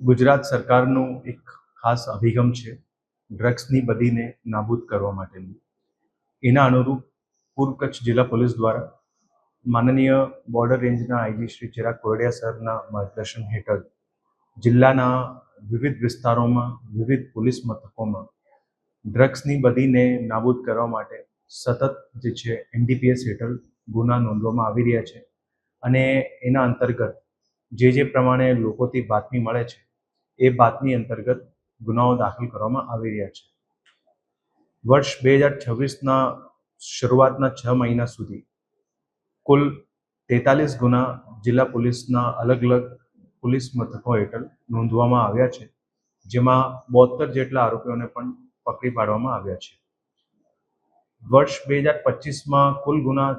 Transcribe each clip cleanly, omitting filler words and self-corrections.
ગુજરાત સરકારનું એક ખાસ અભિગમ છે ડ્રગ્સની બદીને નાબૂદ કરવા માટેનું. એના અનુરૂપ પૂર્વ કચ્છ જિલ્લા પોલીસ દ્વારા માનનીય બોર્ડર રેન્જના આઈજી શ્રી ચિરાગ કોરડિયા સરના માર્ગદર્શન હેઠળ જિલ્લાના વિવિધ વિસ્તારોમાં વિવિધ પોલીસ મથકોમાં ડ્રગ્સની બદીને નાબૂદ કરવા માટે સતત જે છે એનડીપીએસ હેઠળ ગુના નોંધવામાં આવી રહ્યા છે અને એના અંતર્ગત જે પ્રમાણે લોકોથી બાતમી મળે છે એ બાતમી અંતર્ગત ગુનાઓ દાખલ કરવામાં આવી રહ્યા છે. વર્ષ 2026ના શરૂઆતના 6 મહિના સુધી કુલ 43 ગુના જિલ્લા પોલીસના અલગ અલગ પોલીસ મથકો હેઠળ નોંધવામાં આવ્યા છે, જેમાં 72 જેટલા આરોપીઓને પણ પકડી પાડવામાં આવ્યા છે. વર્ષ 2025માં કુલ ગુના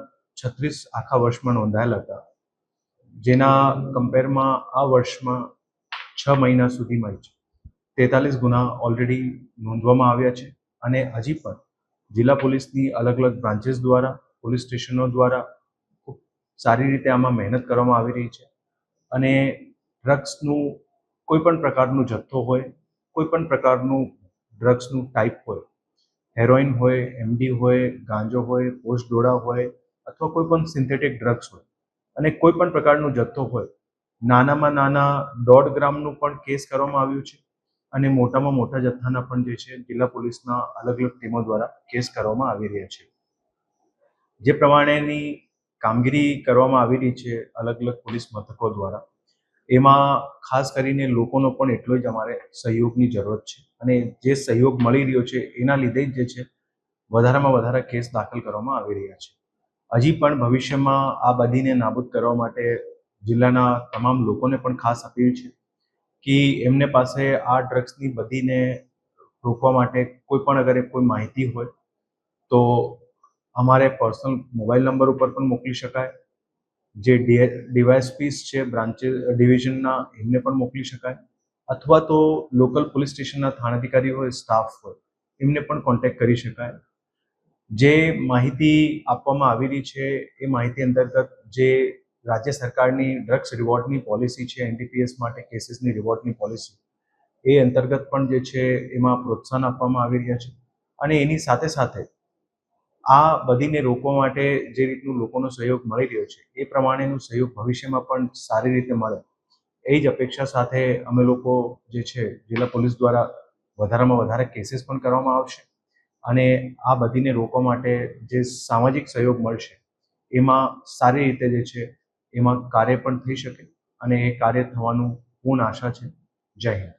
36 આખા વર્ષમાં નોંધાયેલા હતા, જેના કમ્પેરમાં આ વર્ષમાં 6 મહિના સુધીમાં જ 43 ગુના ઓલરેડી નોંધવામાં આવ્યા છે અને હજી પણ જિલ્લા પોલીસની અલગ અલગ બ્રાન્ચીસ દ્વારા, પોલીસ સ્ટેશનો દ્વારા ખૂબ સારી રીતે આમાં મહેનત કરવામાં આવી રહી છે અને ડ્રગ્સનું કોઈ પણ પ્રકારનું જથ્થો હોય, કોઈ પણ પ્રકારનું ડ્રગ્સનું ટાઈપ હોય, હેરોઇન હોય, એમડી હોય, ગાંજો હોય, પોસ્ટ ડોડા હોય અથવા કોઈ પણ સિન્થેટિક ડ્રગ્સ હોય અને કોઈ પણ પ્રકારનો જથ્થો હોય, નાનામાં નાના 1.5 ગ્રામનું પણ કેસ કરવામાં આવ્યું છે અને મોટામાં મોટા જથ્થાના પણ જે છે જિલ્લા પોલીસના અલગ અલગ ટીમો દ્વારા કેસ કરવામાં આવી રહ્યા છે. જે પ્રમાણેની કામગીરી કરવામાં આવી રહી છે અલગ અલગ પોલીસ મથકો દ્વારા, એમાં ખાસ કરીને લોકોનો પણ એટલો જ અમારે સહયોગની જરૂરત છે અને જે સહયોગ મળી રહ્યો છે એના લીધે જ જે છે વધારેમાં વધારે કેસ દાખલ કરવામાં આવી રહ્યા છે. હજી પણ ભવિષ્યમાં આ બદીને નાબૂદ કરવા માટે જિલ્લાના તમામ લોકોને પણ ખાસ અપીલ છે કે એમને પાસે આ ડ્રગ્સની બદીને રોકવા માટે કોઈ પણ અગર કોઈ માહિતી હોય તો અમારે પર્સનલ મોબાઈલ નંબર ઉપર પણ મોકલી શકાય, જે ડીવાયએસપીસ છે બ્રાન્ચીસ ડિવિઝનના એમને પણ મોકલી શકાય અથવા તો લોકલ પોલીસ સ્ટેશનના થાણાધિકારી હોય, સ્ટાફ હોય, એમને પણ કોન્ટેક્ટ કરી શકાય. જે માહિતી આપવામાં આવી રહી છે એ માહિતી અંતર્ગત જે રાજ્ય સરકારની ડ્રગ્સ રિવોર્ડની પોલિસી છે, એનડીપીએસ માટે કેસીસની રિવોર્ડની પોલિસી, એ અંતર્ગત પણ જે છે એમાં પ્રોત્સાહન આપવામાં આવી રહ્યા છે અને એની સાથે સાથે આ બદીને રોકવા માટે જે રીતનું લોકોનો સહયોગ મળી રહ્યો છે એ પ્રમાણેનો સહયોગ ભવિષ્યમાં પણ સારી રીતે મળે એ જ અપેક્ષા સાથે અમે લોકો જે છે જિલ્લા પોલીસ દ્વારા વધારેમાં વધારે કેસીસ પણ કરવામાં આવશે અને આ બદીને રોકવા માટે જે સામાજિક સહયોગ મળશે એમાં સારી રીતે જે છે એમાં કાર્ય પણ થઈ શકે અને એ કાર્ય થવાનું પૂર્ણ આશા છે. જય હિન્દ.